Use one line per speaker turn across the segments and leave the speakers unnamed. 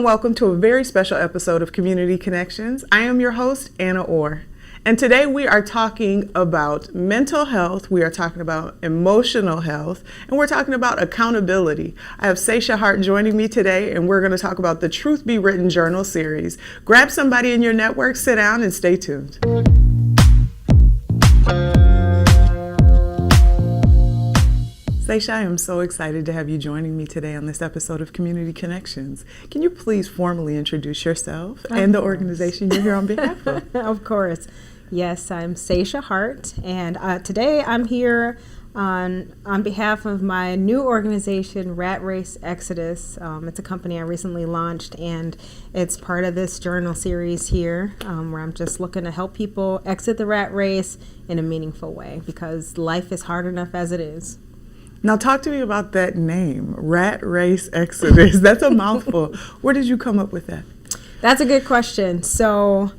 welcome to a very special episode of Community Connections. I am your host, Anna Orr. And today we are talking about mental health, we are talking about emotional health, and we're talking about accountability. I have Schia Hart joining me today, and we're going to talk about the Truth Be Written Journal series. Grab somebody in your network, sit down, and stay tuned. Schia, I am so excited to have you joining me today on this episode of Community Connections. Can you please formally introduce yourself and the organization you're here on behalf of?
Of course. Yes, I'm Schia Hart, and today I'm here on behalf of my new organization, Rat Race Exodus. It's a company I recently launched, and it's part of this journal series here, where I'm just looking to help people exit the rat race in a meaningful way, because life is hard enough as it is.
Now talk to me about that name, Rat Race Exodus. That's a mouthful. Where did you come up with that?
That's a good question. So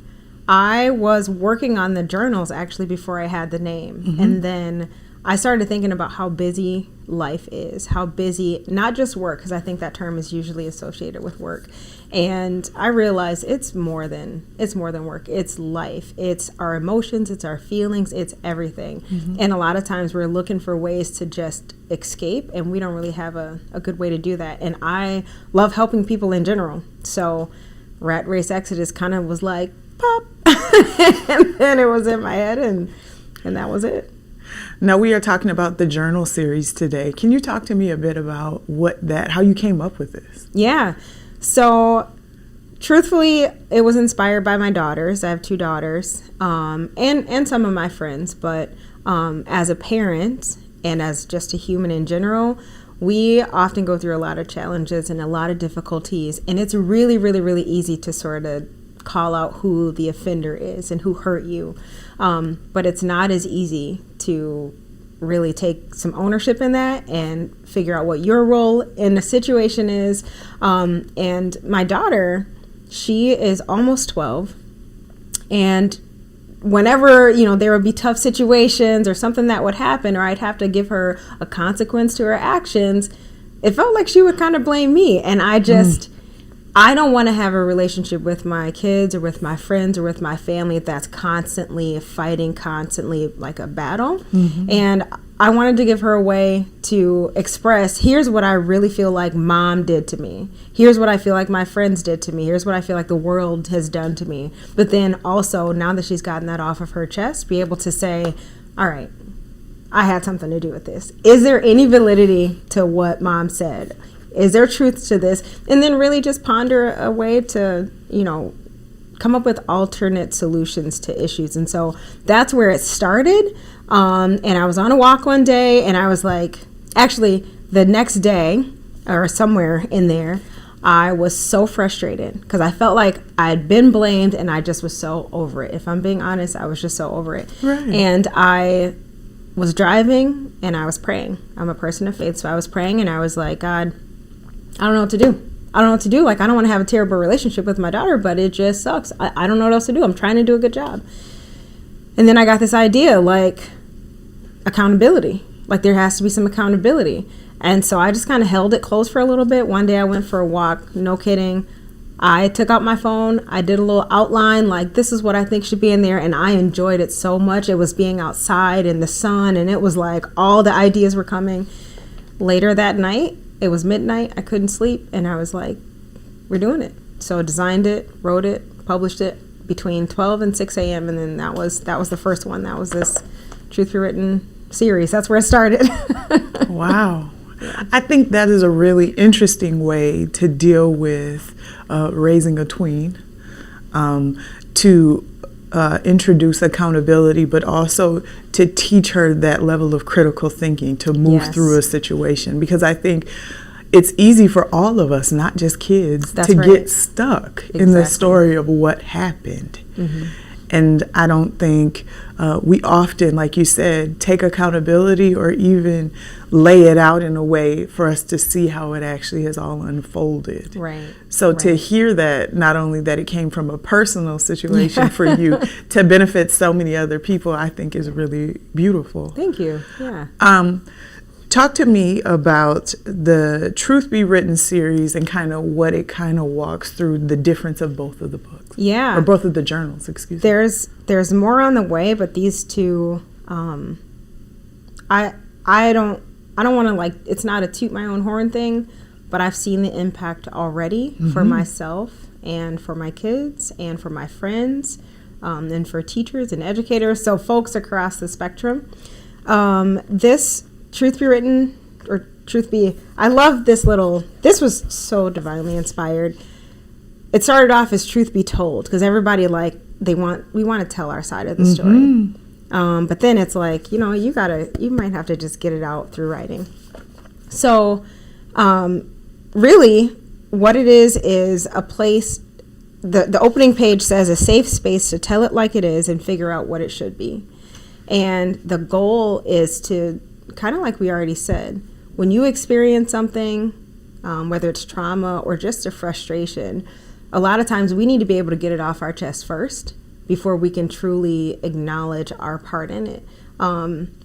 I was working on the journals actually before I had the name. Mm-hmm. And then I started thinking about how busy life is, how busy, not just work, because I think that term is usually associated with work. And I realized it's more than work. It's life. It's our emotions. It's our feelings. It's everything. Mm-hmm. And a lot of times we're looking for ways to just escape, and we don't really have a good way to do that. And I love helping people in general. So Rat Race Exodus kind of was like, pop. And then it was in my head, and that was it.
Now we are talking about the journal series today. Can you talk to me a bit about how you came up with this?
Yeah. So truthfully, it was inspired by my daughters. I have two daughters, and some of my friends. But as a parent and as just a human in general, we often go through a lot of challenges and a lot of difficulties. And it's really, really, really easy to sort of call out who the offender is and who hurt you. But it's not as easy to really take some ownership in that and figure out what your role in the situation is. And my daughter, she is almost 12. And whenever, there would be tough situations or something that would happen, or I'd have to give her a consequence to her actions, it felt like she would kind of blame me. And I don't want to have a relationship with my kids or with my friends or with my family that's constantly fighting, constantly like a battle. Mm-hmm. And I wanted to give her a way to express, here's what I really feel like mom did to me. Here's what I feel like my friends did to me. Here's what I feel like the world has done to me. But then also, now that she's gotten that off of her chest, be able to say, all right, I had something to do with this. Is there any validity to what mom said? Is there truth to this? And then really just ponder a way to, come up with alternate solutions to issues. And so that's where it started. And I was on a walk one day, and I was like, actually the next day or somewhere in there, I was so frustrated because I felt like I'd been blamed, and I just was so over it. If I'm being honest, I was just so over it. Right. And I was driving and I was praying. I'm a person of faith. So I was praying, and I was like, God, I don't know what to do. Like, I don't want to have a terrible relationship with my daughter, but it just sucks. I don't know what else to do. I'm trying to do a good job. And then I got this idea, like, accountability. Like, there has to be some accountability. And so I just kind of held it close for a little bit. One day I went for a walk, no kidding. I took out my phone. I did a little outline, like, this is what I think should be in there. And I enjoyed it so much. It was being outside in the sun, and it was like all the ideas were coming. Later that night, it was midnight. I couldn't sleep, and I was like, we're doing it. So I designed it, wrote it, published it between 12 and 6 a.m. And then that was the first one. That was this Truth Be Written series. That's where it started.
Wow. I think that is a really interesting way to deal with raising a tween, to introduce accountability, but also to teach her that level of critical thinking to move through a situation. Because I think it's easy for all of us, not just kids, get stuck in the story of what happened. Mm-hmm. And I don't think we often, like you said, take accountability or even lay it out in a way for us to see how it actually has all unfolded.
Right.
So to hear that, not only that it came from a personal situation for you to benefit so many other people, I think is really beautiful.
Thank you. Yeah.
Talk to me about the Truth Be Written series and kind of what it kind of walks through the difference of both of the books.
Yeah.
Or both of the journals, excuse me.
There's more on the way, but these two, I don't want to, like, it's not a toot my own horn thing, but I've seen the impact already for myself and for my kids and for my friends, and for teachers and educators. So folks across the spectrum. This Truth Be Written, or Truth Be, I love this was so divinely inspired. It started off as Truth Be Told, because everybody, like, we want to tell our side of the story. But then it's like, you might have to just get it out through writing. So, really what it is a place, the opening page says a safe space to tell it like it is and figure out what it should be. And the goal is to, kind of like we already said, when you experience something, whether it's trauma or just a frustration, a lot of times we need to be able to get it off our chest first before we can truly acknowledge our part in it.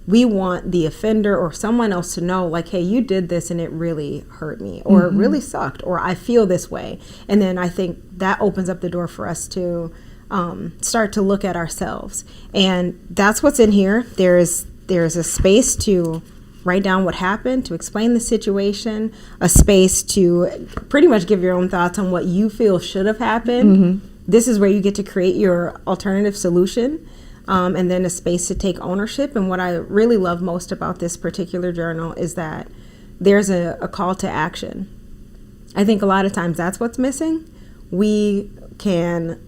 We want the offender or someone else to know, like, hey, you did this and it really hurt me, or it really sucked, or I feel this way. And then I think that opens up the door for us to start to look at ourselves. And that's what's in here. There's a space to write down what happened, to explain the situation, a space to pretty much give your own thoughts on what you feel should have happened. This is where you get to create your alternative solution, and then a space to take ownership. And what I really love most about this particular journal is that there's a call to action. I think a lot of times that's what's missing. We can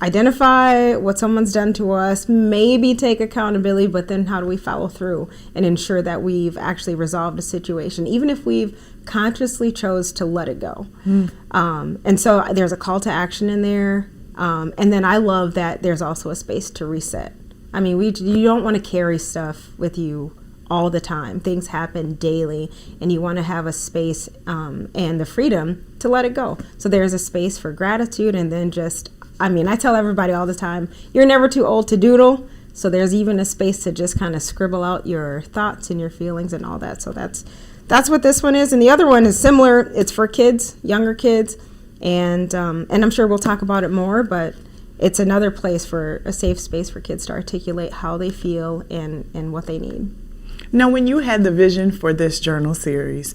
identify what someone's done to us, maybe take accountability, but then how do we follow through and ensure that we've actually resolved a situation, even if we've consciously chose to let it go. And so there's a call to action in there. And then I love that there's also a space to reset. I mean, you don't want to carry stuff with you all the time. Things happen daily, and you want to have a space and the freedom to let it go. So there's a space for gratitude, and then I tell everybody all the time, you're never too old to doodle. So there's even a space to just kind of scribble out your thoughts and your feelings and all that. So that's what this one is. And the other one is similar. It's for kids, younger kids. And I'm sure we'll talk about it more, but it's another place for a safe space for kids to articulate how they feel and what they need.
Now, when you had the vision for this journal series,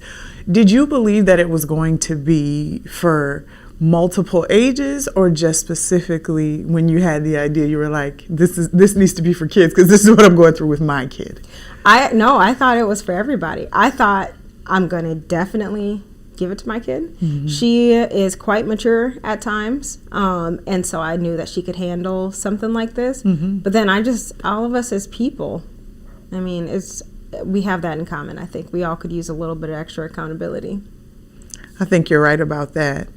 did you believe that it was going to be for multiple ages, or just specifically when you had the idea, you were like, this needs to be for kids because this is what I'm going through with my kid?
I thought it was for everybody. I thought, I'm going to definitely give it to my kid. She is quite mature at times, and so I knew that she could handle something like this. But then all of us as people, I mean, we have that in common. I think we all could use a little bit of extra accountability.
I think you're right about that.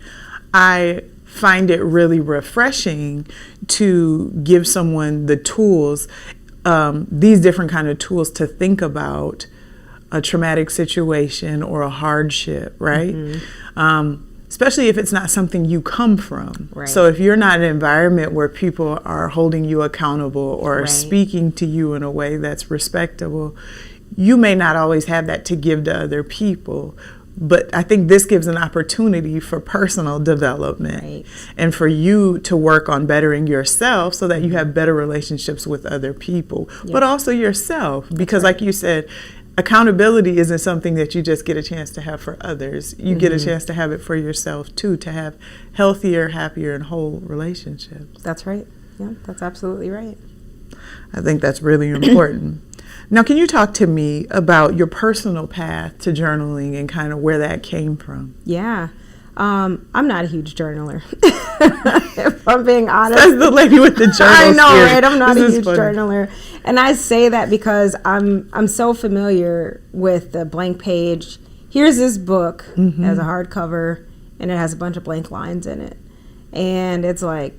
I find it really refreshing to give someone the tools, these different kind of tools to think about a traumatic situation or a hardship, right? Especially if it's not something you come from. Right. So if you're not in an environment where people are holding you accountable or speaking to you in a way that's respectable, you may not always have that to give to other people. But I think this gives an opportunity for personal development and for you to work on bettering yourself so that you have better relationships with other people, but also yourself. Because like you said, accountability isn't something that you just get a chance to have for others. You get a chance to have it for yourself too, to have healthier, happier, and whole relationships.
That's right. Yeah, that's absolutely right.
I think that's really important. Now, can you talk to me about your personal path to journaling and kind of where that came from?
Yeah. I'm not a huge journaler, if I'm being honest.
That's the lady with the journal.
I know, right? I'm not a huge journaler. And I say that because I'm so familiar with the blank page. Here's this book, it has a hardcover, and it has a bunch of blank lines in it. And it's like,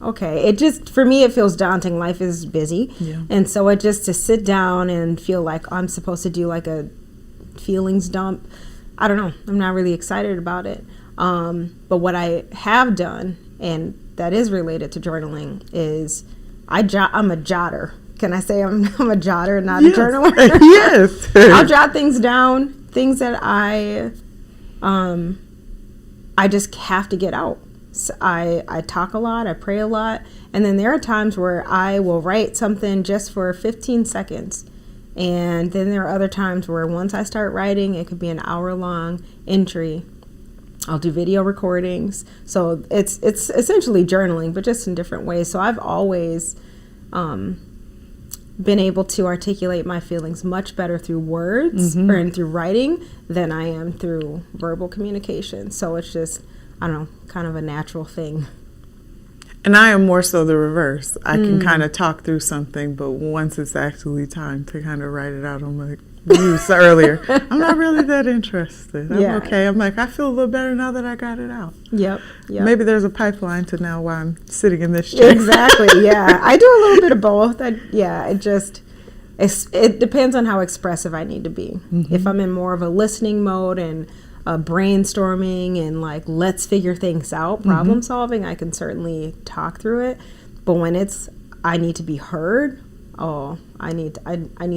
okay, it just, for me, it feels daunting. Life is busy. And so it just, to sit down and feel like I'm supposed to do like a feelings dump, I don't know. I'm not really excited about it. But what I have done, and that is related to journaling, is I'm a jotter can I say I'm a jotter, not a journaler?
Yes.
I'll jot things down, things that I just have to get out. So I talk a lot, I pray a lot, and then there are times where I will write something just for 15 seconds. And then there are other times where once I start writing, it could be an hour-long entry. I'll do video recordings. So it's essentially journaling, but just in different ways. So I've always been able to articulate my feelings much better through words and through writing than I am through verbal communication. So it's just, I don't know, kind of a natural thing.
And I am more so the reverse. I can kind of talk through something, but once it's actually time to kind of write it out, I'm like, you said earlier, I'm not really that interested. I'm okay. I'm like, I feel a little better now that I got it out.
Yep.
Maybe there's a pipeline to now why I'm sitting in this chair.
Exactly, yeah. I do a little bit of both. It depends on how expressive I need to be. If I'm in more of a listening mode and brainstorming and like let's figure things out, problem solving, I can certainly talk through it. But when it's I need to be heard, I need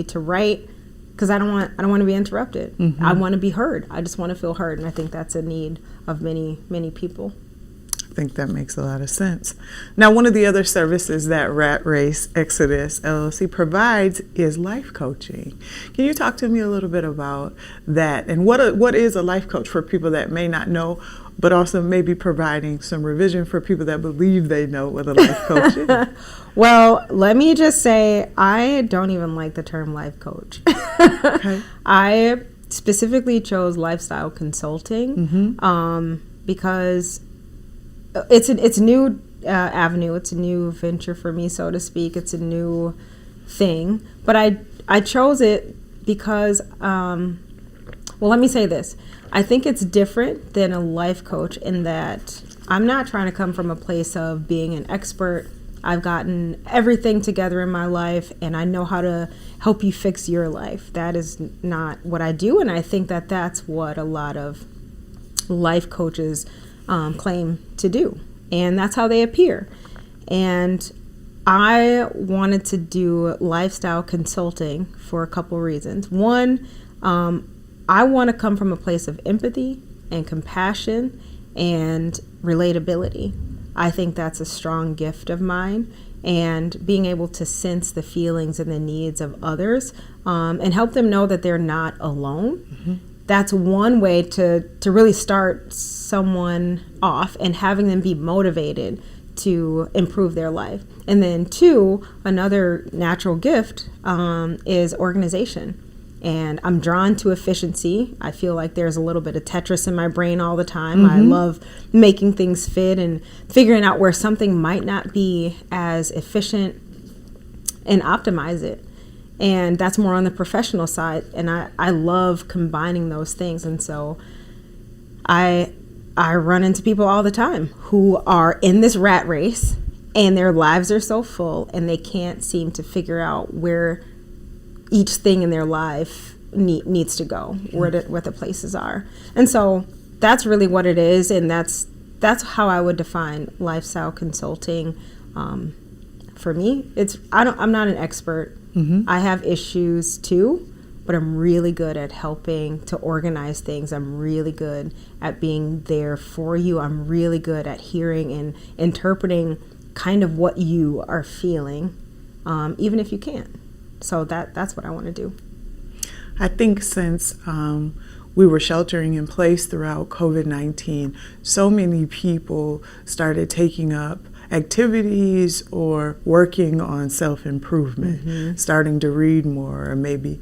to write, because I don't want to be interrupted. I want to be heard. I just want to feel heard, and I think that's a need of many people.
I think that makes a lot of sense. Now, one of the other services that Rat Race Exodus LLC provides is life coaching. Can you talk to me a little bit about that? And what is a life coach for people that may not know, but also maybe providing some revision for people that believe they know what a life coach is?
Well, let me just say, I don't even like the term life coach.
Okay.
I specifically chose lifestyle consulting because it's a new avenue. It's a new venture for me, so to speak. It's a new thing. But I chose it because, well, let me say this. I think it's different than a life coach in that I'm not trying to come from a place of being an expert. I've gotten everything together in my life, and I know how to help you fix your life. That is not what I do, and I think that that's what a lot of life coaches claim to do, and that's how they appear. And I wanted to do lifestyle consulting for a couple reasons. One, I want to come from a place of empathy and compassion and relatability. I think that's a strong gift of mine, and being able to sense the feelings and the needs of others and help them know that they're not alone. That's one way to really start someone off and having them be motivated to improve their life. And then two, another natural gift is organization. And I'm drawn to efficiency. I feel like there's a little bit of Tetris in my brain all the time. I love making things fit and figuring out where something might not be as efficient and optimize it. And that's more on the professional side. And I love combining those things. And so I run into people all the time who are in this rat race and their lives are so full and they can't seem to figure out where each thing in their life needs to go, where the places are. And so that's really what it is, and that's how I would define lifestyle consulting. For me, I'm not an expert. I have issues too, but I'm really good at helping to organize things. I'm really good at being there for you. I'm really good at hearing and interpreting kind of what you are feeling, even if you can't. So that's what I want to do.
I think since we were sheltering in place throughout COVID-19, so many people started taking up activities or working on self-improvement, starting to read more, or maybe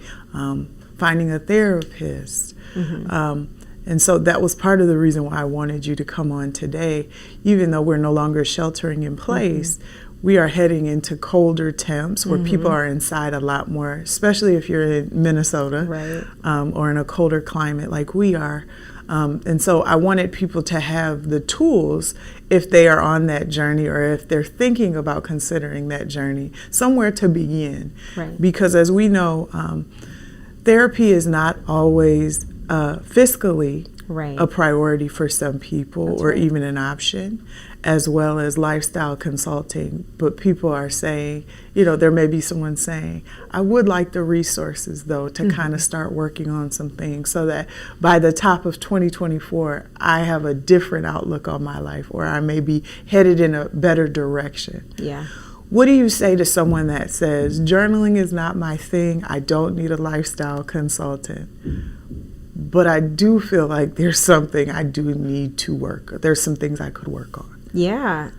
finding a therapist. And so that was part of the reason why I wanted you to come on today. Even though we're no longer sheltering in place, we are heading into colder temps where people are inside a lot more, especially if you're in Minnesota, or in a colder climate like we are. And so I wanted people to have the tools if they are on that journey or if they're thinking about considering that journey, somewhere to begin. Because as we know, therapy is not always fiscally a priority for some people, or even an option, as well as lifestyle consulting. But people are saying, there may be someone saying, I would like the resources, though, to kind of start working on some things so that by the top of 2024, I have a different outlook on my life, or I may be headed in a better direction.
Yeah.
What do you say to someone that says, journaling is not my thing, I don't need a lifestyle consultant, but I do feel like there's something I do need to work, there's some things I could work on?
Yeah.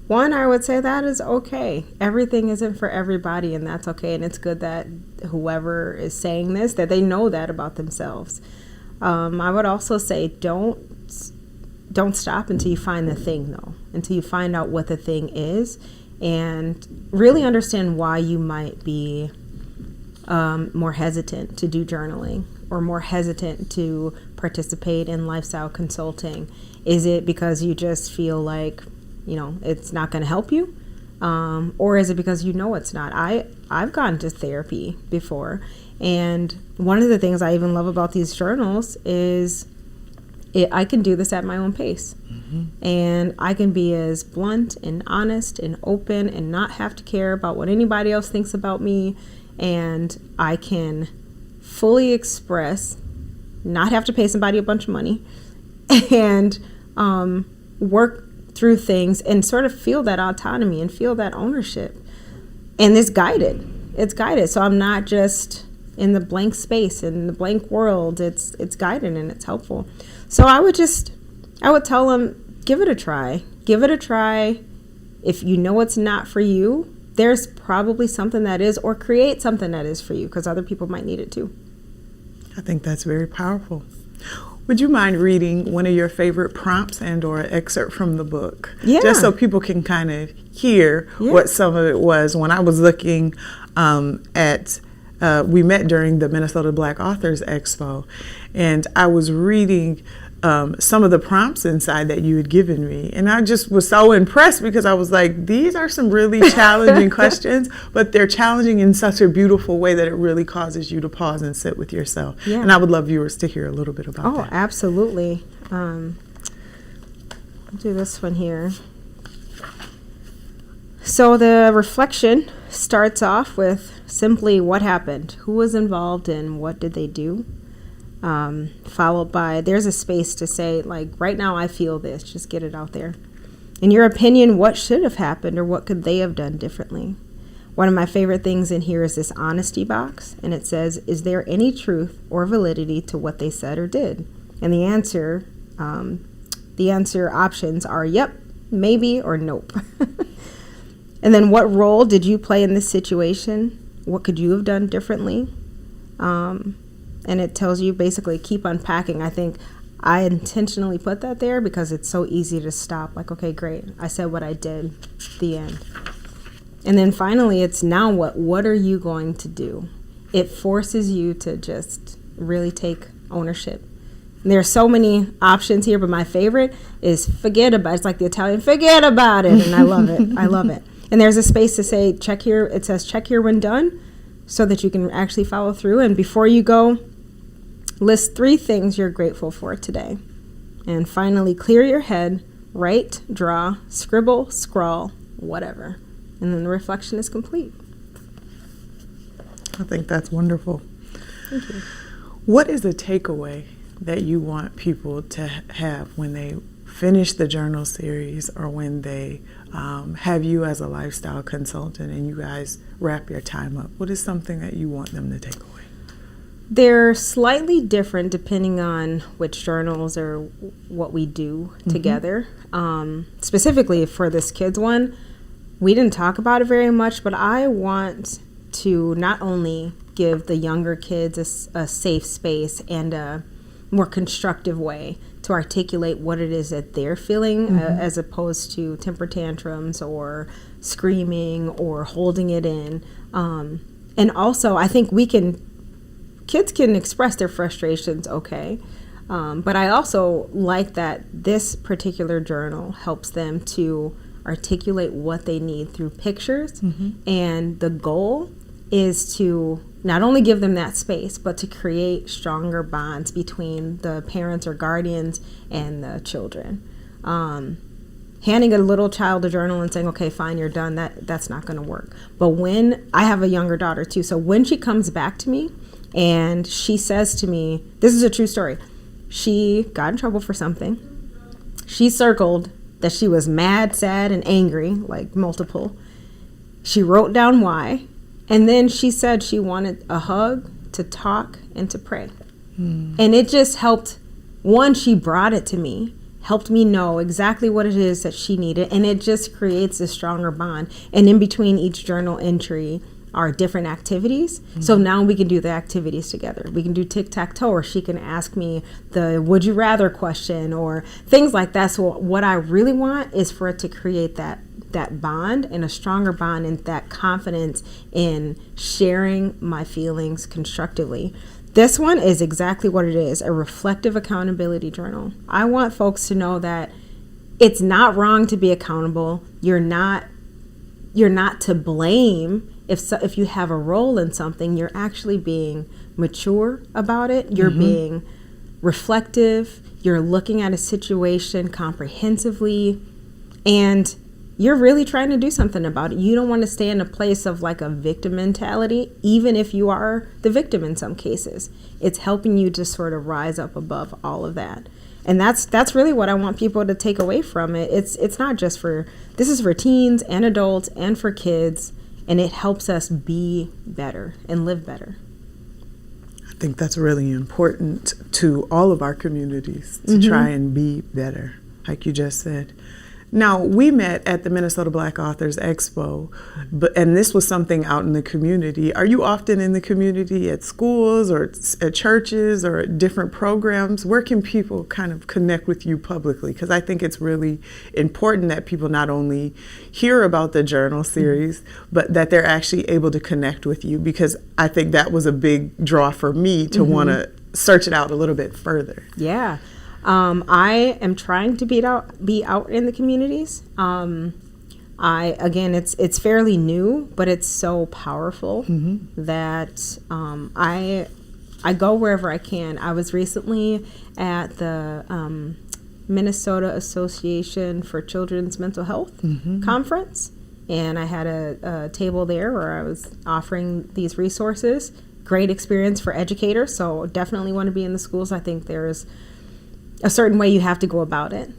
One, I would say that is okay. Everything isn't for everybody, and that's okay. And it's good that whoever is saying this, that they know that about themselves. I would also say don't stop until you find the thing, though, until you find out what the thing is, and really understand why you might be more hesitant to do journaling or more hesitant to participate in lifestyle consulting. Is it because you just feel like, it's not going to help you? Or is it because it's not? I've gone to therapy before, and one of the things I even love about these journals is I can do this at my own pace. And I can be as blunt and honest and open and not have to care about what anybody else thinks about me. And I can fully express, not have to pay somebody a bunch of money, and work through things and sort of feel that autonomy and feel that ownership. And it's guided. So I'm not just in the blank space, in the blank world. It's guided and it's helpful. So I would tell them, give it a try. Give it a try. If you know it's not for you, there's probably something that is, or create something that is for you, because other people might need it too.
I think that's very powerful. Would you mind reading one of your favorite prompts and or an excerpt from the book?
Yeah.
Just so people can kind of hear what some of it was. When I was looking at, we met during the Minnesota Black Authors Expo, and I was reading some of the prompts inside that you had given me. And I just was so impressed because I was like, these are some really challenging questions, but they're challenging in such a beautiful way that it really causes you to pause and sit with yourself. Yeah. And I would love viewers to hear a little bit about that.
Oh, absolutely. I'll do this one here. So the reflection starts off with simply what happened, who was involved, and what did they do? Followed by, there's a space to say, like, right now I feel this, just get it out there. In your opinion, what should have happened, or what could they have done differently? One of my favorite things in here is this honesty box, and it says, is there any truth or validity to what they said or did? And the answer options are yep, maybe, or nope. And then, what role did you play in this situation? What could you have done differently? And it tells you basically keep unpacking. I think I intentionally put that there because it's so easy to stop. Like, okay, great. I said what I did. The end. And then finally, it's now what? What are you going to do? It forces you to just really take ownership. And there are so many options here, but my favorite is forget about it. It's like the Italian, forget about it. And I love it. I love it. And there's a space to say, check here. It says check here when done, so that you can actually follow through. And before you go, list 3 things you're grateful for today. And finally, clear your head, write, draw, scribble, scrawl, whatever. And then the reflection is complete.
I think that's wonderful.
Thank you.
What is a takeaway that you want people to have when they finish the journal series, or when they have you as a lifestyle consultant and you guys wrap your time up? What is something that you want them to take away?
They're slightly different depending on which journals or what we do together. Specifically for this kids one, we didn't talk about it very much, but I want to not only give the younger kids a safe space and a more constructive way to articulate what it is that they're feeling, as opposed to temper tantrums or screaming or holding it in. And also, I think kids can express their frustrations, okay. But I also like that this particular journal helps them to articulate what they need through pictures. And the goal is to not only give them that space, but to create stronger bonds between the parents or guardians and the children. Handing a little child a journal and saying, okay, fine, you're done, that's not going to work. But when I have a younger daughter too, so when she comes back to me and she says to me, this is a true story, she got in trouble for something. She circled that she was mad, sad, and angry, like multiple. She wrote down why. And then she said she wanted a hug, to talk, and to pray. And it just helped. One, she brought it to me, helped me know exactly what it is that she needed. And it just creates a stronger bond. And in between each journal entry are different activities. So now we can do the activities together. We can do tic-tac-toe, or she can ask me the would you rather question or things like that. So what I really want is for it to create that bond and a stronger bond and that confidence in sharing my feelings constructively. This one is exactly what it is, a reflective accountability journal. I want folks to know that it's not wrong to be accountable. You're not to blame if you have a role in something. You're actually being mature about it. You're being reflective. You're looking at a situation comprehensively, and you're really trying to do something about it. You don't want to stay in a place of like a victim mentality, even if you are the victim in some cases. It's helping you to sort of rise up above all of that. And that's really what I want people to take away from it. It's not just this is for teens and adults and for kids, and it helps us be better and live better.
I think that's really important to all of our communities to try and be better, like you just said. Now, we met at the Minnesota Black Authors Expo, and this was something out in the community. Are you often in the community at schools or at churches or at different programs? Where can people kind of connect with you publicly? Because I think it's really important that people not only hear about the journal series, but that they're actually able to connect with you, because I think that was a big draw for me to want to search it out a little bit further.
Yeah. I am trying to be out in the communities. It's fairly new, but it's so powerful that I go wherever I can. I was recently at the Minnesota Association for Children's Mental Health conference, and I had a table there where I was offering these resources. Great experience for educators, so definitely want to be in the schools. I think there's a certain way you have to go about it.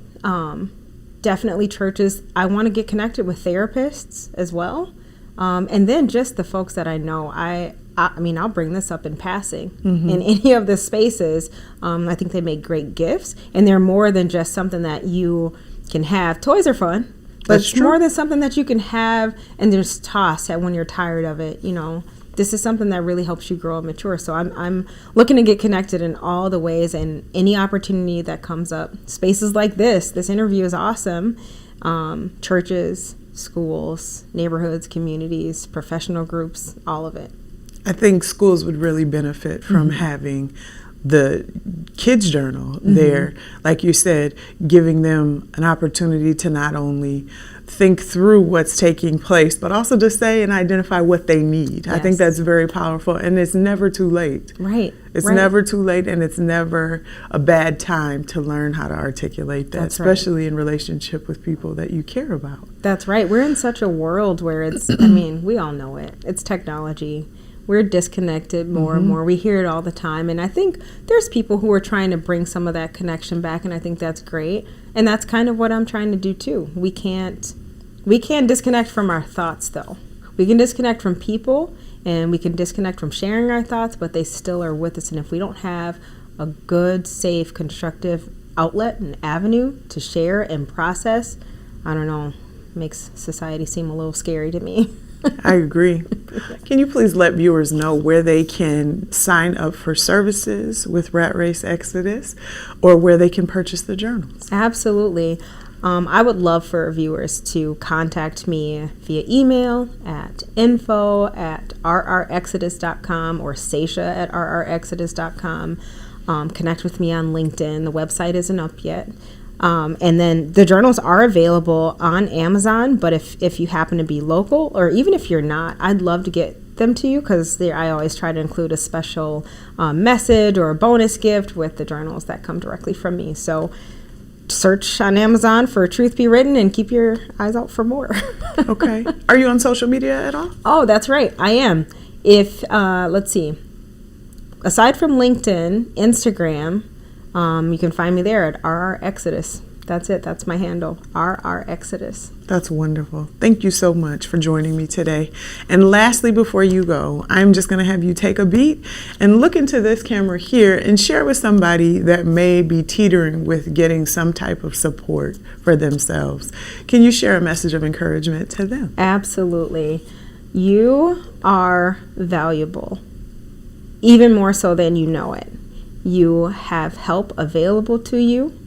Definitely churches. I want to get connected with therapists as well. And then just the folks that I know. I mean, I'll bring this up in passing. In any of the spaces, I think they make great gifts. And they're more than just something that you can have. Toys are fun, but it's more than something that you can have and just toss at when you're tired of it, you know. This is something that really helps you grow and mature. So I'm looking to get connected in all the ways, and any opportunity that comes up. Spaces like this interview is awesome. Churches, schools, neighborhoods, communities, professional groups, all of it.
I think schools would really benefit from having the kids' journal there. Like you said, giving them an opportunity to not only think through what's taking place, but also to say and identify what they need. Yes. I think that's very powerful, and it's never too late.
Right.
It's never too late, and it's never a bad time to learn how to articulate that,
that's
especially in relationship with people that you care about.
That's right. We're in such a world where it's, I mean, we all know it. It's technology. We're disconnected more and more. We hear it all the time. And I think there's people who are trying to bring some of that connection back, and I think that's great. And that's kind of what I'm trying to do too. We can't disconnect from our thoughts, though. We can disconnect from people, and we can disconnect from sharing our thoughts, but they still are with us. And if we don't have a good, safe, constructive outlet and avenue to share and process, I don't know, makes society seem a little scary to me.
I agree. Can you please let viewers know where they can sign up for services with Rat Race Exodus, or where they can purchase the journals?
Absolutely. I would love for viewers to contact me via email at info@rrexodus.com or Sasha@rrexodus.com. Connect with me on LinkedIn. The website isn't up yet. And then the journals are available on Amazon, but if you happen to be local, or even if you're not, I'd love to get them to you, because I always try to include a special message or a bonus gift with the journals that come directly from me. So search on Amazon for Truth Be Written and keep your eyes out for more.
Okay. Are you on social media at all?
Oh, that's right. I am. If, let's see, aside from LinkedIn, Instagram, you can find me there at RR Exodus. That's it. That's my handle, RR Exodus.
That's wonderful. Thank you so much for joining me today. And lastly, before you go, I'm just going to have you take a beat and look into this camera here and share with somebody that may be teetering with getting some type of support for themselves. Can you share a message of encouragement to them?
Absolutely. You are valuable, even more so than you know it. You have help available to you.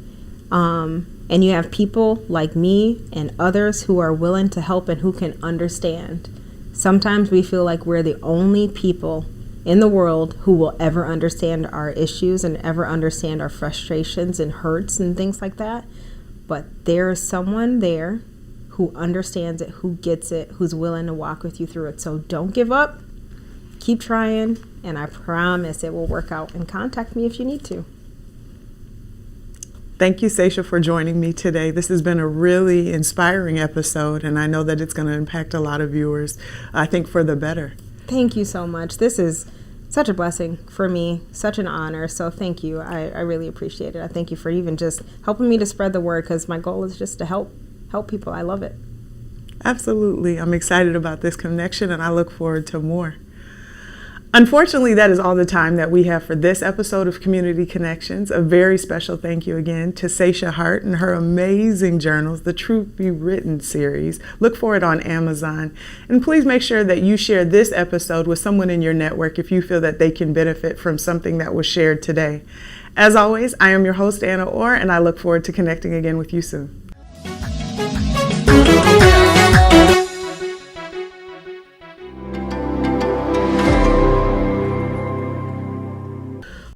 And you have people like me and others who are willing to help and who can understand. Sometimes we feel like we're the only people in the world who will ever understand our issues and ever understand our frustrations and hurts and things like that. But there is someone there who understands it, who gets it, who's willing to walk with you through it. So don't give up. Keep trying, and I promise it will work out. And contact me if you need to.
Thank you, Schia, for joining me today. This has been a really inspiring episode, and I know that it's going to impact a lot of viewers, I think, for the better.
Thank you so much. This is such a blessing for me, such an honor. So thank you. I really appreciate it. I thank you for even just helping me to spread the word, because my goal is just to help people. I love it.
Absolutely. I'm excited about this connection, and I look forward to more. Unfortunately, that is all the time that we have for this episode of Community Connections. A very special thank you again to Schia Hart and her amazing journals, the Truth Be Written series. Look for it on Amazon. And please make sure that you share this episode with someone in your network if you feel that they can benefit from something that was shared today. As always, I am your host, Anna Orr, and I look forward to connecting again with you soon.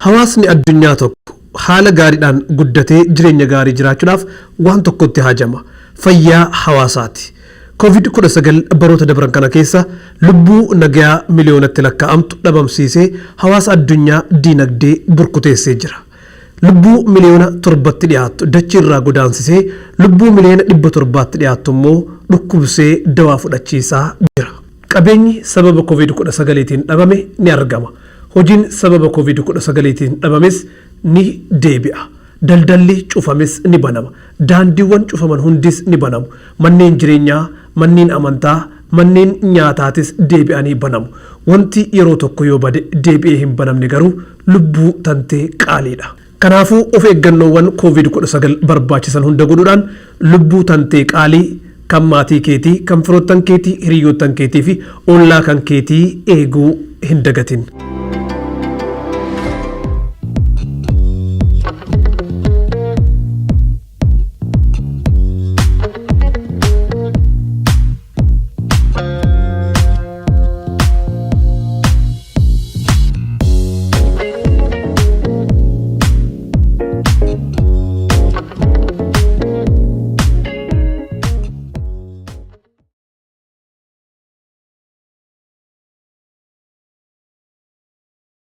Hawaasni addunyaa tokko haala gaariidhaan guddatee jireenya gaarii jiraachuudhaaf waan tokkotti haajama. Fayyaa hawaasaati. COVID-19 baroota dabran kana keessa lubbuu nagaa miliyoonatti lakkaa'amtu dhabamsiisee hawaasa addunyaa diinagdee burkuteessee jira. Lubbuu miliyoona 7tti dhiyaattu dachiirraa godaansisee lubbuu miliyoona 700tti dhiyaattu immoo dhukkubsee dawaa fudhachiisaa jira. Qabeenyi sababa COVID-19tiin dhabame ni argama. Hojiin sababa COVID-19tiin dhabames ni deebi'a. Daldalli cufames ni banama. Daandiiwwan cufaman hundis ni banamu. Manneen jireenyaa, manneen amantaa, manneen nyaataatis deebi'anii banamu. Wanti yeroo tokko yoo bade deebi'ee hin banamne garuu lubbuu tantee qaaliidha. Kanaafuu of eeggannoowwan COVID-19 barbaachisan hunda godhuudhaan lubbuu tantee qaalii kan maatii keetii, kan firoottan keetii, hiriyoottan keetii fi ollaa kan keetii eeguu hin dagatin.